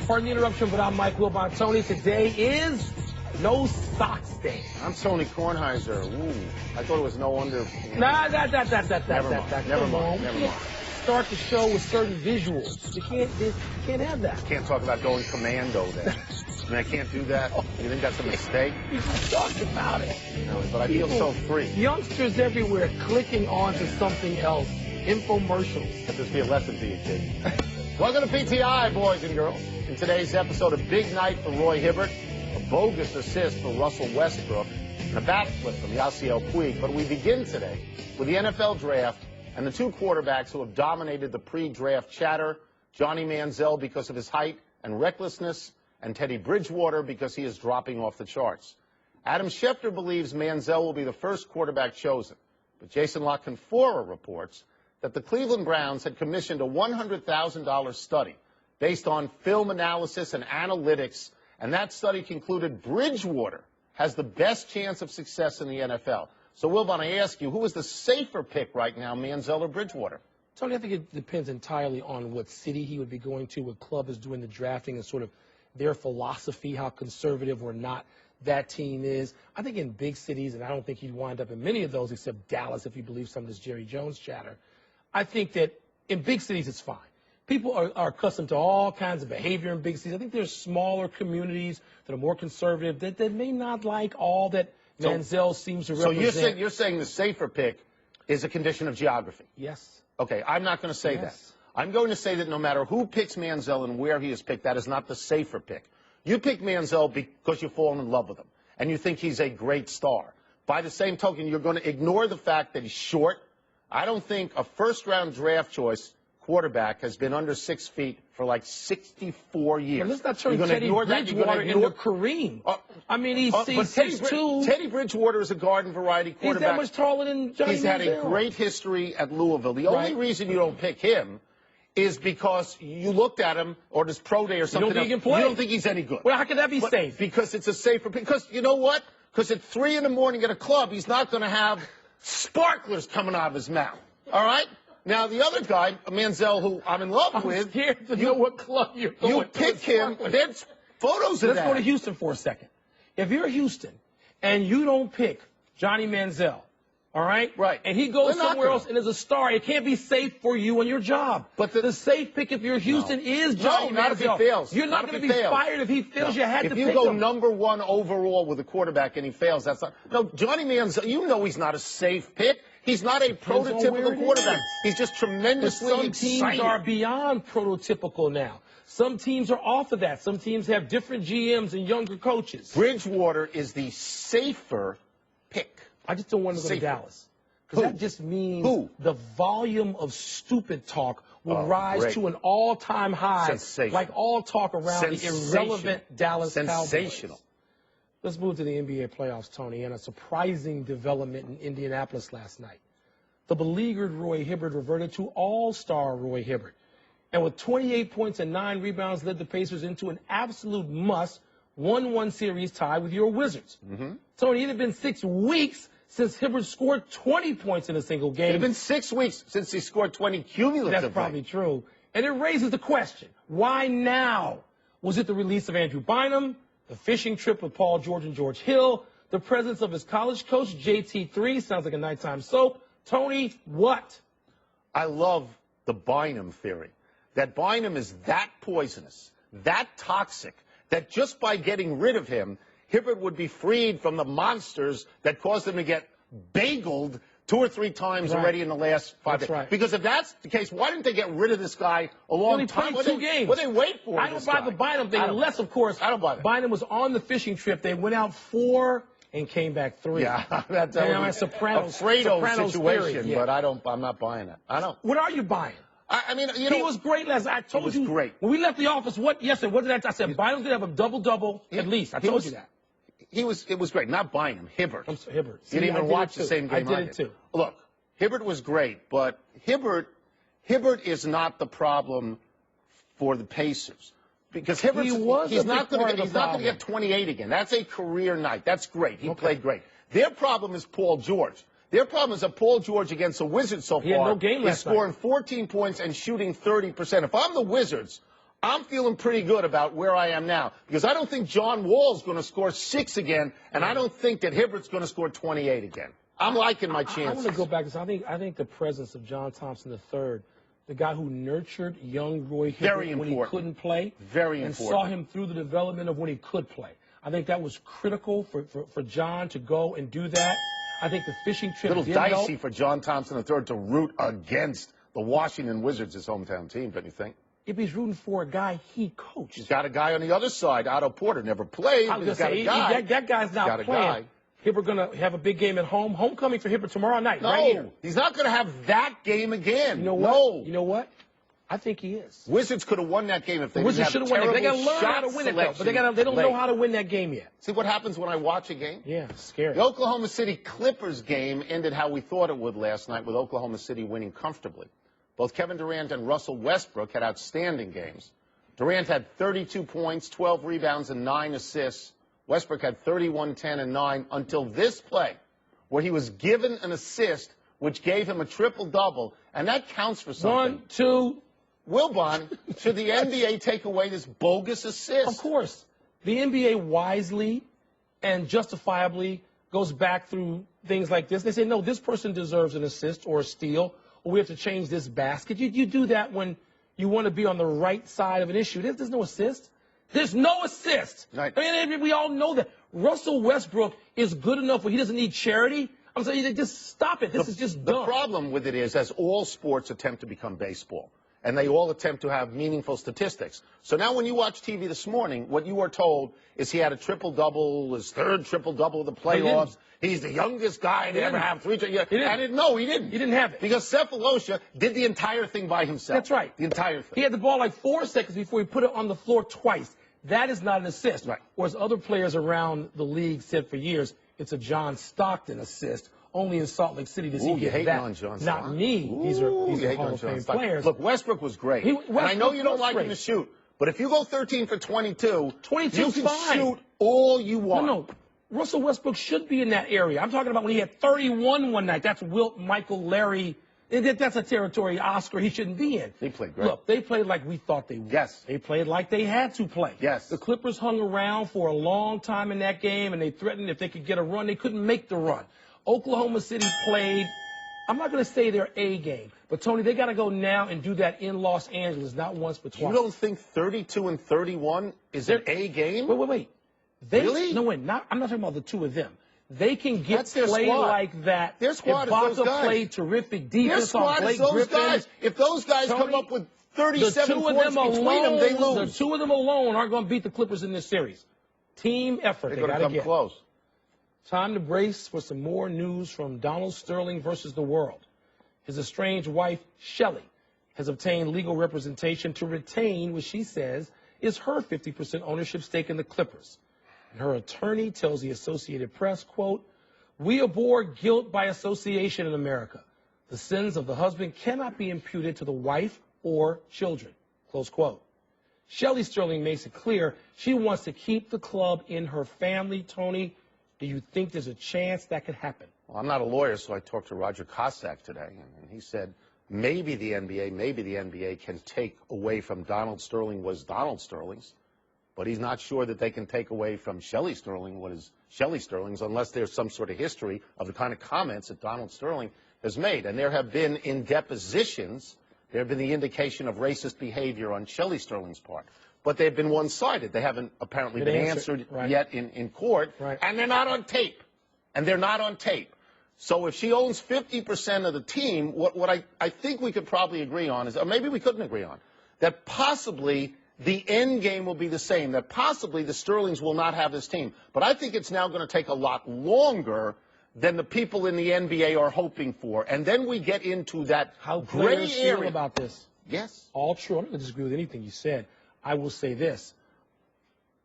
Pardon the interruption, but I'm Mike Wilbon. Tony, today is No Socks Day. I'm Tony Kornheiser. Ooh, I thought it was no under. Never mind. Start the show with certain visuals. You can't have that. Can't talk about going commando then. I can't do that. You think that's a mistake? You just talked about it. No, but I feel so free. Youngsters everywhere clicking on to something else. Infomercials. Let this be a lesson to you, kid. Welcome to PTI, boys and girls. In today's episode, a big night for Roy Hibbert, a bogus assist for Russell Westbrook, and a backflip from Yasiel Puig. But we begin today with the NFL draft and the two quarterbacks who have dominated the pre-draft chatter, Johnny Manziel because of his height and recklessness, and Teddy Bridgewater because he is dropping off the charts. Adam Schefter believes Manziel will be the first quarterback chosen, but Jason La Canfora reports that the Cleveland Browns had commissioned a $100,000 study based on film analysis and analytics, and that study concluded Bridgewater has the best chance of success in the NFL. So, Wilbon, I ask you, who is the safer pick right now, Manziel or Bridgewater? Tony, I think it depends entirely on what city he would be going to, what club is doing the drafting, and sort of their philosophy, how conservative or not that team is. I think in big cities, and I don't think he'd wind up in many of those except Dallas if you believe some of this Jerry Jones chatter. I think that in big cities it's fine. People are accustomed to all kinds of behavior in big cities. I think there's smaller communities that are more conservative that may not like all that Manziel seems to represent. So you're saying the safer pick is a condition of geography? Yes. Okay, I'm not going to say that. I'm going to say that no matter who picks Manziel and where he is picked, that is not the safer pick. You pick Manziel because you've fallen in love with him, and you think he's a great star. By the same token, you're going to ignore the fact that he's short. I don't think a first-round draft choice quarterback has been under 6 feet for like 64 years. But let's not turn Teddy Bridgewater into Kareem. I mean, he's 6'2". Teddy Bridgewater is a garden variety quarterback. He's that much taller than Johnny He's had a great history at Louisville. The only reason you don't pick him is because you looked at him or his pro day or something you don't think else. He can play. You don't think he's any good. Well, how can that be safe? Because it's a safer pick. Because you know what? Because at 3 in the morning at a club, he's not going to have sparklers coming out of his mouth. All right? Now, the other guy, Manziel, who I'm in love with. I'm scared to know what club you're going to. You pick him. There's photos of that. Let's go to Houston for a second. If you're Houston and you don't pick Johnny Manziel, all right? Right. And he goes somewhere else and is a star, it can't be safe for you and your job. But the safe pick if you're Houston is Johnny Manziel. Not if he fails. You're not going to be fired if he fails. You had to pick him. If you go number 1 overall with a quarterback and he fails, that's not. No, Johnny Manziel, you know he's not a safe pick. He's not a prototypical quarterback. He's just tremendously exciting. Some teams are beyond prototypical now. Some teams are off of that. Some teams have different GMs and younger coaches. Bridgewater is the safer pick. I just don't want to go to Dallas. Because that just means the volume of stupid talk will rise to an all-time high. Sensational. Like all talk around the irrelevant Dallas Cowboys. Sensational. Let's move to the NBA playoffs, Tony, and a surprising development in Indianapolis last night. The beleaguered Roy Hibbert reverted to all-star Roy Hibbert, and with 28 points and 9 rebounds, led the Pacers into an absolute must 1-1 series tie with your Wizards. Tony, it had been 6 weeks since Hibbert scored 20 points in a single game. It had been 6 weeks since he scored 20 cumulatively. That's probably true. And it raises the question, why now? Was it the release of Andrew Bynum, the fishing trip with Paul George and George Hill, the presence of his college coach, JT3, sounds like a nighttime soap. Tony, what? I love the Bynum theory, that Bynum is that poisonous, that toxic, that just by getting rid of him, Hibbert would be freed from the monsters that caused him to get bageled 2 or 3 times already in the last 5 days. Right. Because if that's the case, why didn't they get rid of this guy a long time? Played 2 games. What did they wait for? I don't buy the Bynum thing unless, of course, Bynum was on the fishing trip. They went out 4 and came back 3. Yeah, that's a Fredo situation, theory, but I'm not buying it. I don't. What are you buying? I mean, you know, he was great last night. I told you. Great. When we left the office, what did I said Bynum's going to have a double-double at least. I told you that. It was great. Not Bynum, Hibbert. I'm sorry, Hibbert. You didn't even watch the same game I did it too. Look, Hibbert was great, but Hibbert is not the problem for the Pacers. Because Hibbert, he's not going to get 28 again. That's a career night. That's great. He played great. Their problem is Paul George. Their problem is that Paul George against the Wizards so far had no game last is scoring 14 points and shooting 30%. If I'm the Wizards, I'm feeling pretty good about where I am now because I don't think John Wall's going to score 6 again, and I don't think that Hibbert's going to score 28 again. I'm liking my chances. I want to go back because I think the presence of John Thompson III, the guy who nurtured young Roy Hibbert when he couldn't play, and saw him through the development of when he could play. I think that was critical for John to go and do that. I think the fishing trip did dicey for John Thompson III to root against the Washington Wizards, his hometown team, don't you think? If he's rooting for a guy he coached. He's got a guy on the other side. Otto Porter never played, but he's got a guy. That guy's not playing. Hibbert going to have a big game at home. Homecoming for Hibbert tomorrow night, right here. He's not going to have that game again. You know what? You know what? I think he is. Wizards could have won that game if they didn't have terrible won. They got to learn how to win it, though. But they don't know how to win that game yet. See what happens when I watch a game? Yeah, it's scary. The Oklahoma City Clippers game ended how we thought it would last night, with Oklahoma City winning comfortably. Both Kevin Durant and Russell Westbrook had outstanding games. Durant had 32 points, 12 rebounds, and 9 assists. Westbrook had 31, 10, and 9 until this play, where he was given an assist, which gave him a triple-double, and that counts for something. 1, 2. Wilbon, should the NBA take away this bogus assist? Of course. The NBA wisely and justifiably goes back through things like this. They say, no, this person deserves an assist or a steal, or we have to change this basket. You do that when you want to be on the right side of an issue. There's no assist. There's no assist. Right. I mean, we all know that. Russell Westbrook is good enough where he doesn't need charity. I'm saying, just stop it. This is just dumb. The problem with it is, as all sports attempt to become baseball, and they all attempt to have meaningful statistics. So now when you watch TV this morning, what you are told is he had a triple-double, his third triple-double of the playoffs. He's the youngest guy to ever have 3 triple. No, he didn't. He didn't have it. Because Cephalosha did the entire thing by himself. That's right. The entire thing. He had the ball like 4 seconds before he put it on the floor twice. That is not an assist. Right. Whereas other players around the league said for years, it's a John Stockton assist. Only in Salt Lake City does he get that. On John Not me. These are Hall of Fame players. Look, Westbrook was great. And I know you don't like him to shoot, but if you go 13 for 22, you can shoot all you want. No. Russell Westbrook should be in that area. I'm talking about when he had 31 one night. That's Wilt, Michael, Larry. That's a territory Oscar he shouldn't be in. They played great. Look, they played like we thought they would. Yes. They played like they had to play. Yes. The Clippers hung around for a long time in that game, and they threatened if they could get a run. They couldn't make the run. Oklahoma City played, I'm not going to say their A game, but, Tony, they got to go now and do that in Los Angeles, not once but twice. You don't think 32 and 31 is an A game? Wait. Really? No, I'm not talking about the two of them. They can get play squad. Like that. Their squad if is those guys. Played terrific defense on Blake Griffin. Guys. If those guys come up with 37 points between them, they lose. The two of them alone aren't going to beat the Clippers in this series. Team effort. They're going to come close. Time to brace for some more news from Donald Sterling versus the world. His estranged wife, Shelley, has obtained legal representation to retain what she says is her 50% ownership stake in the Clippers. And her attorney tells the Associated Press, quote, "We abhor guilt by association in America. The sins of the husband cannot be imputed to the wife or children," close quote. Shelley Sterling makes it clear she wants to keep the club in her family. Tony, do you think there's a chance that could happen? Well, I'm not a lawyer, so I talked to Roger Cossack today, and he said maybe the NBA can take away from Donald Sterling what is Donald Sterling's, but he's not sure that they can take away from Shelley Sterling what is Shelley Sterling's unless there's some sort of history of the kind of comments that Donald Sterling has made. And there have been, in depositions, there have been the indication of racist behavior on Shelley Sterling's part. But they've been one-sided. They haven't apparently been answered yet in court. Right. And they're not on tape. So if she owns 50% of the team, what I think we could probably agree on is, or maybe we couldn't agree on, that possibly the end game will be the same, that possibly the Sterlings will not have this team. But I think it's now going to take a lot longer than the people in the NBA are hoping for. And then we get into that gray area. About this. Yes. All true. I'm not going to disagree with anything you said. I will say this.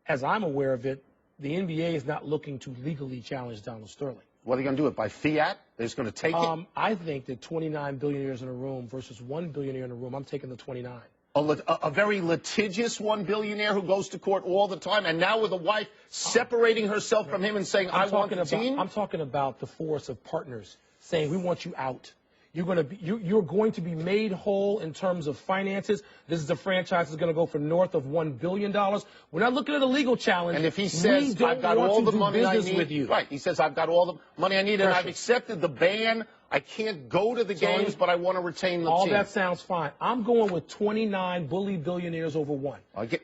As I'm aware of it, the NBA is not looking to legally challenge Donald Sterling. What are they going to do? It by fiat? They're just going to take it? I think that 29 billionaires in a room versus 1 billionaire in a room, I'm taking the 29. A very litigious 1 billionaire who goes to court all the time, and now with a wife separating herself from him and saying, I want the team? I'm talking about the force of partners saying, we want you out. You're going to be made whole in terms of finances. This is a franchise that's going to go for north of $1 billion. We're not looking at a legal challenge. And if he says, I've got all the money I need, with you. Right, he says, I've got all the money I need, and I've accepted the ban. I can't go to the games, but I want to retain the team. All that sounds fine. I'm going with 29 bully billionaires over one.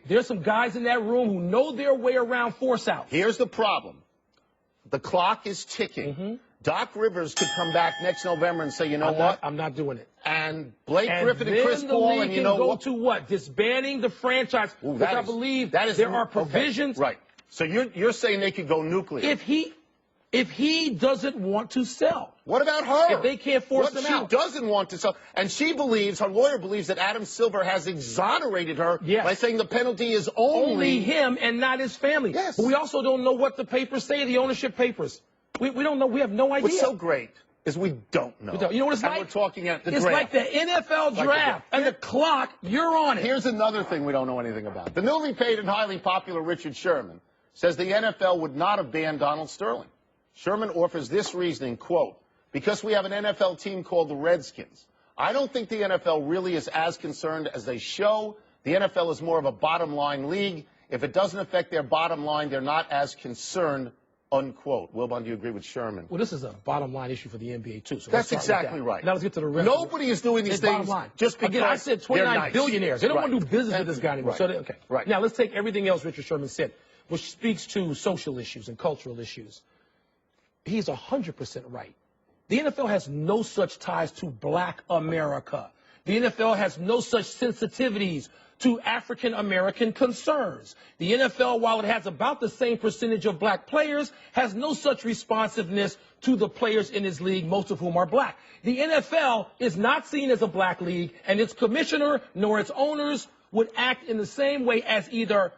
There's some guys in that room who know their way around force out. Here's the problem. The clock is ticking. Mm-hmm. Doc Rivers could come back next November and say, you know what? I'm not doing it. And Blake Griffin and Chris Paul, and you know go what? To what? Disbanding the franchise, which I believe there are provisions. Okay. Right. So you're saying they could go nuclear. If he doesn't want to sell. What about her? If they can't force him out. She doesn't want to sell. And she believes, her lawyer believes, that Adam Silver has exonerated her by saying the penalty is only him and not his family. Yes. But we also don't know what the papers say, the ownership papers. We don't know. We have no idea. What's so great is we don't know. You know what it's like? We're talking at the draft. It's like the NFL draft and the clock, you're on it. Here's another thing we don't know anything about. The newly paid and highly popular Richard Sherman says the NFL would not have banned Donald Sterling. Sherman offers this reasoning, quote, because we have an NFL team called the Redskins. I don't think the NFL really is as concerned as they show. The NFL is more of a bottom-line league. If it doesn't affect their bottom line, they're not as concerned, unquote. Wilbon, do you agree with Sherman? Well, this is a bottom-line issue for the NBA, too. So that's exactly right. Now let's get to the rest. Nobody is doing these things just because Again, I said 29 billionaires. They don't want to do business with this guy anymore. Right. So Now let's take everything else Richard Sherman said, which speaks to social issues and cultural issues. He's 100% right. The NFL has no such ties to black America. The NFL has no such sensitivities to African-American concerns. The NFL, while it has about the same percentage of black players, has no such responsiveness to the players in his league, most of whom are black. The NFL is not seen as a black league, and its commissioner nor its owners would act in the same way as either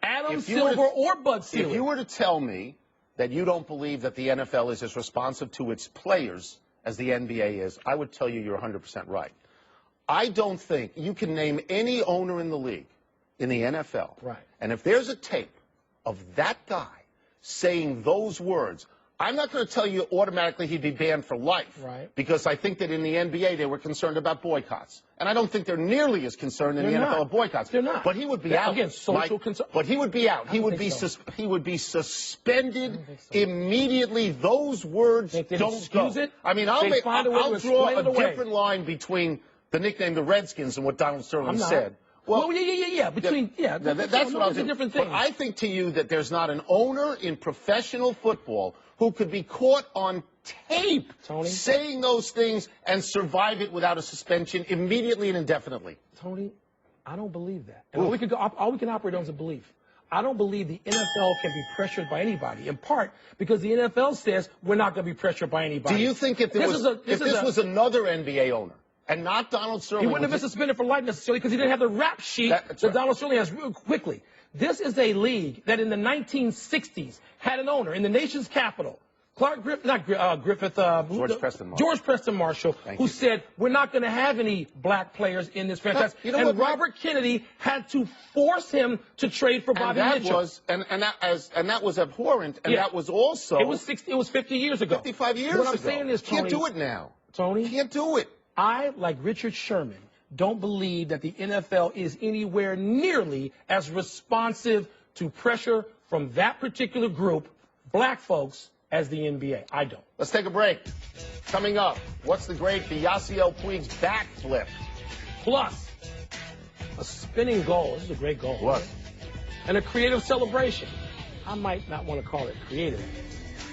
Adam Silver or Bud Selig. If you were to tell me that you don't believe that the NFL is as responsive to its players as the NBA is, I would tell you you're 100% right. I don't think you can name any owner in the league, in the NFL, and if there's a tape of that guy saying those words, I'm not going to tell you automatically he'd be banned for life, because I think that in the NBA they were concerned about boycotts. And I don't think they're nearly as concerned in the NFL about boycotts. They're not. But he would be out. Again, social concern. But he would be out. He would be suspended immediately. Those words don't go. I mean, I'll draw a different line between the nickname the Redskins and what Donald Sterling said. Well, that's what I'll do. A different thing. But I think to you that there's not an owner in professional football who could be caught on tape saying those things and survive it without a suspension immediately and indefinitely. Tony, I don't believe that. And all we can operate on is a belief. I don't believe the NFL can be pressured by anybody, in part because the NFL says we're not going to be pressured by anybody. Do you think if this was another NBA owner, and not Donald Sterling, he wouldn't have been suspended for life necessarily because he didn't have the rap sheet that Donald Sterling has real quickly. This is a league that in the 1960s had an owner in the nation's capital, George Preston Marshall, who said we're not going to have any black players in this franchise. And Robert Kennedy had to force him to trade for Bobby Mitchell. And that was abhorrent. And that was also it was 50 years ago. 55 years ago. What I'm saying is, Tony, can't do it now. Tony, can't do it. I, like Richard Sherman, don't believe that the NFL is anywhere nearly as responsive to pressure from that particular group, black folks, as the NBA. I don't. Let's take a break. Coming up, what's the great Yasiel Puig's backflip? Plus, a spinning goal. This is a great goal. What? And a creative celebration. I might not want to call it creative.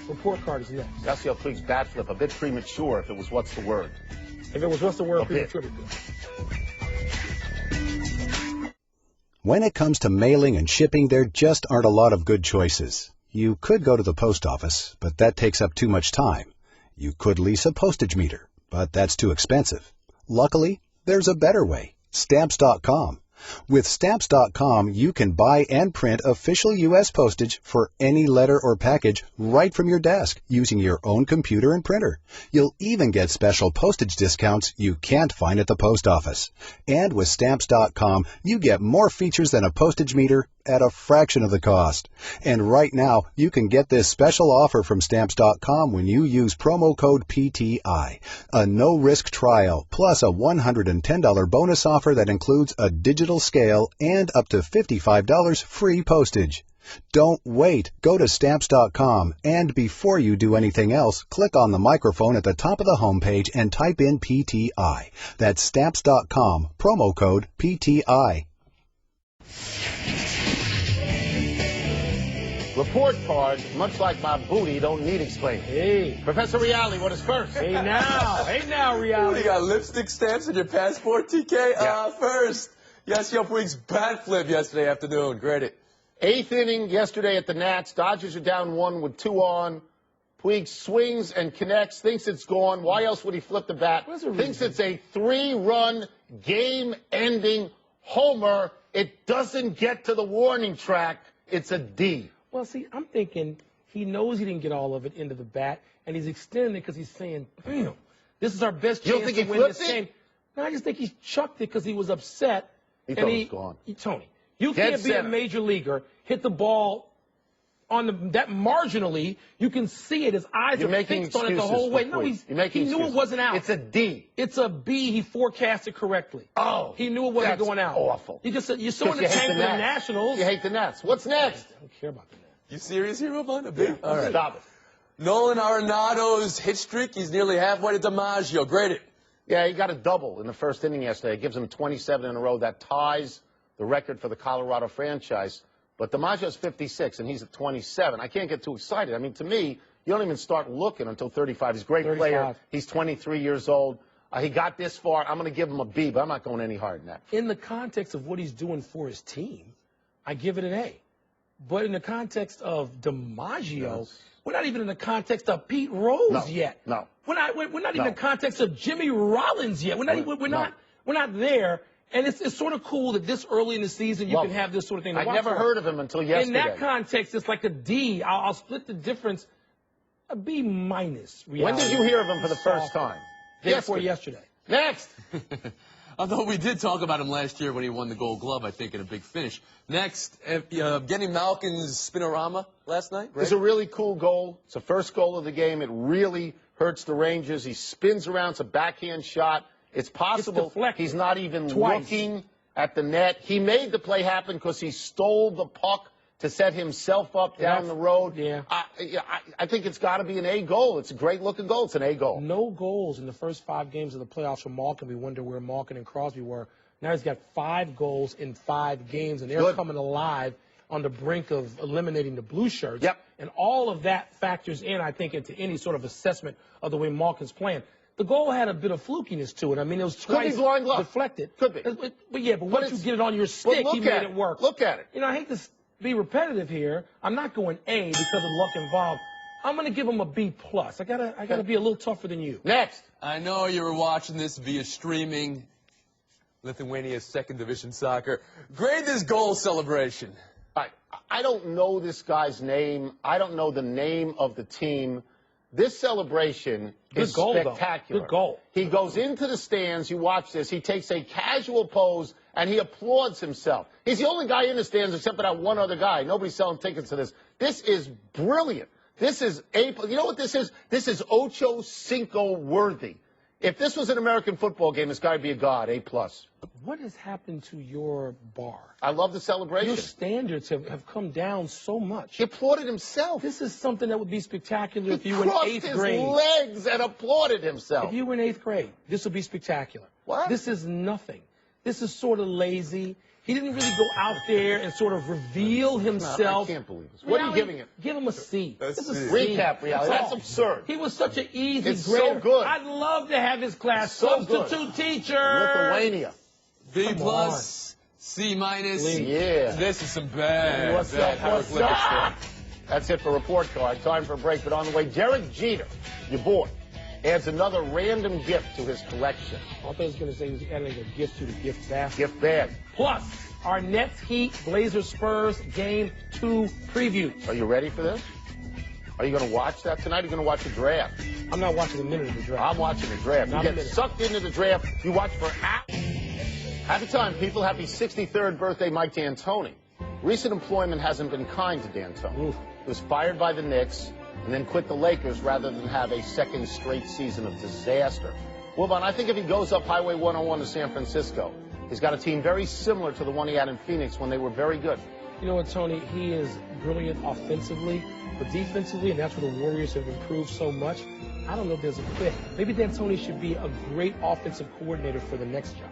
Report card is next. Yasiel Puig's backflip, a bit premature if it was what's the word. If it was what's the word, premature. When it comes to mailing and shipping, there just aren't a lot of good choices. You could go to the post office, but that takes up too much time. You could lease a postage meter, but that's too expensive. Luckily, there's a better way. Stamps.com. With Stamps.com, you can buy and print official U.S. postage for any letter or package right from your desk using your own computer and printer. You'll even get special postage discounts you can't find at the post office. And with Stamps.com, you get more features than a postage meter at a fraction of the cost. And right now, you can get this special offer from Stamps.com when you use promo code PTI. A no-risk trial, plus a $110 bonus offer that includes a digital scale and up to $55 free postage. Don't wait. Go to Stamps.com, and before you do anything else, click on the microphone at the top of the homepage and type in PTI. That's Stamps.com, promo code PTI. Report card, much like my booty, don't need explaining. Hey. Professor Reality, what is first? Hey now, Reality. You got lipstick stamps in your passport, TK? Yeah. First, Yasiel Puig's bat flip yesterday afternoon. Great it. 8th inning yesterday at the Nats. Dodgers are down 1 with 2 on. Puig swings and connects, thinks it's gone. Why else would he flip the bat? Thinks it's a 3-run, game-ending homer. It doesn't get to the warning track. It's a D. Well, see, I'm thinking he knows he didn't get all of it into the bat, and he's extending it because he's saying, damn, this is our best You don't chance think to he win this flipped it? game. No, I just think he chucked it because he was upset. He thought it was gone. Tony, you Dead can't be a center. major leaguer, hit the ball on that marginally. You can see it. His eyes You're are making fixed on it the excuses whole way. for No, Puig. You're making he knew excuses. it wasn't out. It's a D. It's a B. He forecasted correctly. Oh, he knew it wasn't that's going out. awful. He just said, you're so in the Because you hate tank the for the Nats. Nationals. You hate the Nats. What's next? I don't care about the Nats. You serious here, Wilbon? A big? All right. Stop it. Nolan Arenado's hit streak, he's nearly halfway to DiMaggio. Great it. Yeah, he got a double in the first inning yesterday. It gives him 27 in a row. That ties the record for the Colorado franchise. But DiMaggio's 56, and he's at 27. I can't get too excited. I mean, to me, you don't even start looking until 35. He's a great 35. player. He's 23 years old. He got this far. I'm going to give him a B, but I'm not going any higher than that. In the context of what he's doing for his team, I give it an A. But in the context of DiMaggio, we're not even in the context of Pete Rose yet. No. We're not even in the context of Jimmy Rollins yet. We're not there. And it's sort of cool that this early in the season you can have this sort of thing. I'd never heard of him until yesterday. In that context, it's like a D. I'll split the difference. A B minus. When did you hear of him for the first time? Yesterday. Next. Although we did talk about him last year when he won the Gold Glove, I think, in a big finish. Next, getting Malkin's spinorama last night. It's a really cool goal. It's the first goal of the game. It really hurts the Rangers. He spins around. It's a backhand shot. It's possible he's not even looking at the net. He made the play happen because he stole the puck to set himself up down the road. Yeah. I think it's got to be an A goal. It's a great-looking goal. It's an A goal. No goals in the first 5 games of the playoffs for Malkin. We wonder where Malkin and Crosby were. Now he's got 5 goals in 5 games, and they're coming alive on the brink of eliminating the Blue Shirts. Yep. And all of that factors in, I think, into any sort of assessment of the way Malkin's playing. The goal had a bit of flukiness to it. I mean, it was twice deflected. Could be. But once you get it on your stick, he made it work. Look at it. You know, I hate to be repetitive here. I'm not going A because of luck involved. I'm going to give him a B+. I gotta be a little tougher than you. Next. I know you were watching this via streaming. Lithuania's 2nd Division soccer. Grade this goal celebration. I don't know this guy's name. I don't know the name of the team. This celebration is spectacular. Good goal. He goes into the stands. You watch this. He takes a casual pose, and he applauds himself. He's the only guy in the stands except for that one other guy. Nobody's selling tickets to this. This is brilliant. This is you know what this is? This is Ocho Cinco worthy. If this was an American football game, it's got to be a God, A+. What has happened to your bar? I love the celebration. Your standards have come down so much. He applauded himself. This is something that would be spectacular if you were in 8th grade. He crossed his legs and applauded himself. If you were in 8th grade, this would be spectacular. What? This is nothing. This is sort of lazy. He didn't really go out there and sort of reveal himself. I can't believe this. What are you giving it? Give him a C. This is recap, Reality. That's absurd. He was such an easy It's grader. so good. I'd love to have his class. So Substitute teacher. Lithuania. B+, C-. Yeah. This is some bad, What's up? hieroglyphics there. That's it for Report Card. Time for a break, but on the way, Derek Jeter, your boy. adds another random gift to his collection. I thought he was going to say he was adding a gift to the gift basket. Gift bag. Plus, our Nets, Heat, Blazers, Spurs Game 2 preview. Are you ready for this? Are you going to watch that tonight? Or are you going to watch the draft? I'm not watching a minute of the draft. I'm watching the draft. Not You a get minute. sucked into the draft. You watch for hours. Happy time, people. Happy 63rd birthday, Mike D'Antoni. Recent employment hasn't been kind to D'Antoni. Oof. He was fired by the Knicks and then quit the Lakers rather than have a second straight season of disaster. Wilbon, I think if he goes up Highway 101 to San Francisco, he's got a team very similar to the one he had in Phoenix when they were very good. You know what, Tony? He is brilliant offensively, but defensively, and that's where the Warriors have improved so much. I don't know if there's a fit. Maybe D'Antoni should be a great offensive coordinator for the next job.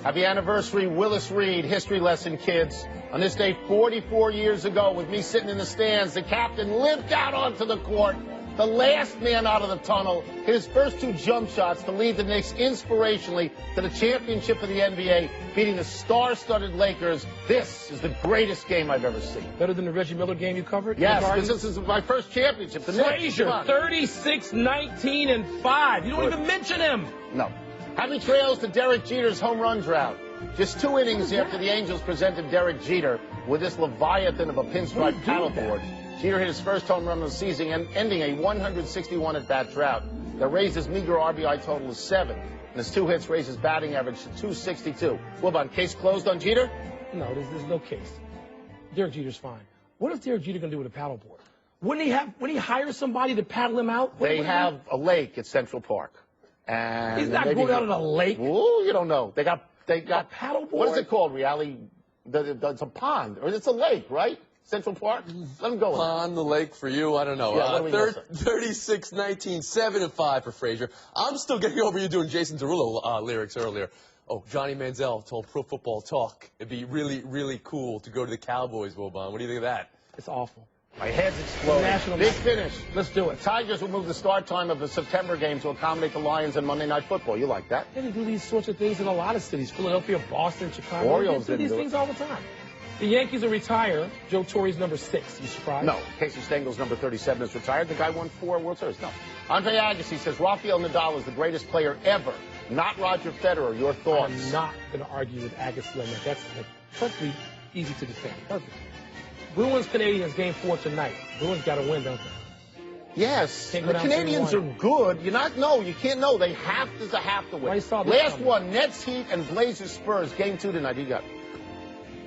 Happy anniversary, Willis Reed. History lesson, kids. On this day 44 years ago, with me sitting in the stands, the captain limped out onto the court, the last man out of the tunnel, hit his first 2 jump shots to lead the Knicks inspirationally to the championship of the NBA, beating the star-studded Lakers. This is the greatest game I've ever seen. Better than the Reggie Miller game you covered? Yes, this is my first championship. The Knicks. Frazier, 36-19-5. You don't even mention him. No. Happy trails to Derek Jeter's home run drought. Just 2 innings after the Angels presented Derek Jeter with this leviathan of a pinstripe paddleboard, Jeter hit his first home run of the season, ending a 161 at-bat drought that raised his meager RBI total to 7. And his 2 hits raised his batting average to 262. Wilbon, case closed on Jeter? No, there's no case. Derek Jeter's fine. What is Derek Jeter going to do with a paddleboard? Wouldn't he hire somebody to paddle him out? They have a lake at Central Park. And he's not going out on a lake. Ooh, you don't know. They got a paddleboard. What is it called, Reality? It's a pond, or it's a lake, right? Central Park. Let him go. Pond, the lake for you. I don't know. Yeah, 36-19, 7-5 for Frazier. I'm still getting over you doing Jason Derulo lyrics earlier. Oh, Johnny Manziel told Pro Football Talk it'd be really, really cool to go to the Cowboys, Wilbon. What do you think of that? It's awful. My head's exploding. Big finish. Let's do it. Tigers will move the start time of the September game to accommodate the Lions and Monday Night Football. You like that? They do these sorts of things in a lot of cities. Philadelphia, Boston, Chicago. Orioles they do these things all the time. The Yankees will retire Joe Torre's number 6. You surprised? No. Casey Stengel's number 37 is retired. The guy won 4 World Series. No. Andre Agassi says Rafael Nadal is the greatest player ever, not Roger Federer. Your thoughts? I'm not going to argue with Agassi on that. That's perfectly easy to defend. Perfect. Bruins Canadians game 4 tonight. Bruins got to win, don't they? Yes. The Canadians are good. You can't know. They have to win. Last one, Nets Heat and Blazers Spurs game 2 tonight. You got it.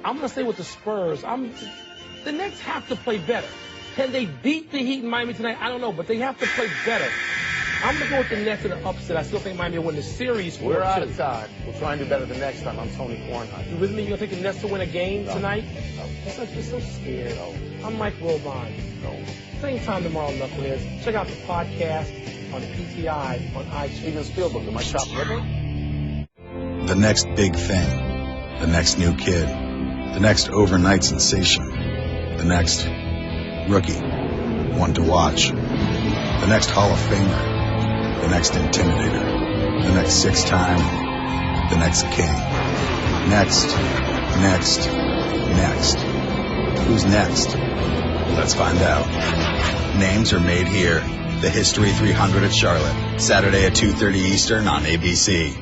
I'm going to say with the Spurs, the Nets have to play better. Can they beat the Heat in Miami tonight? I don't know, but they have to play better. I'm going to go with the Nets in an upset. I still think Miami will win the series. We're out of time. We'll try and do better the next time. I'm Tony Kornheiser. You with me? You're going to take the Nets to win a game tonight? No. You're so scared. I'm Mike Wilbon. No. Same time tomorrow, Knuckleheads. Check out the podcast on PTI on iTunes. Steven Spielberg, am I chopped liver? The next big thing. The next new kid. The next overnight sensation. The next rookie. One to watch. The next Hall of Famer. The next Intimidator. The next 6-time. The next King. Next. Who's next? Let's find out. Names are made here. The History 300 at Charlotte. Saturday at 2:30 Eastern on ABC.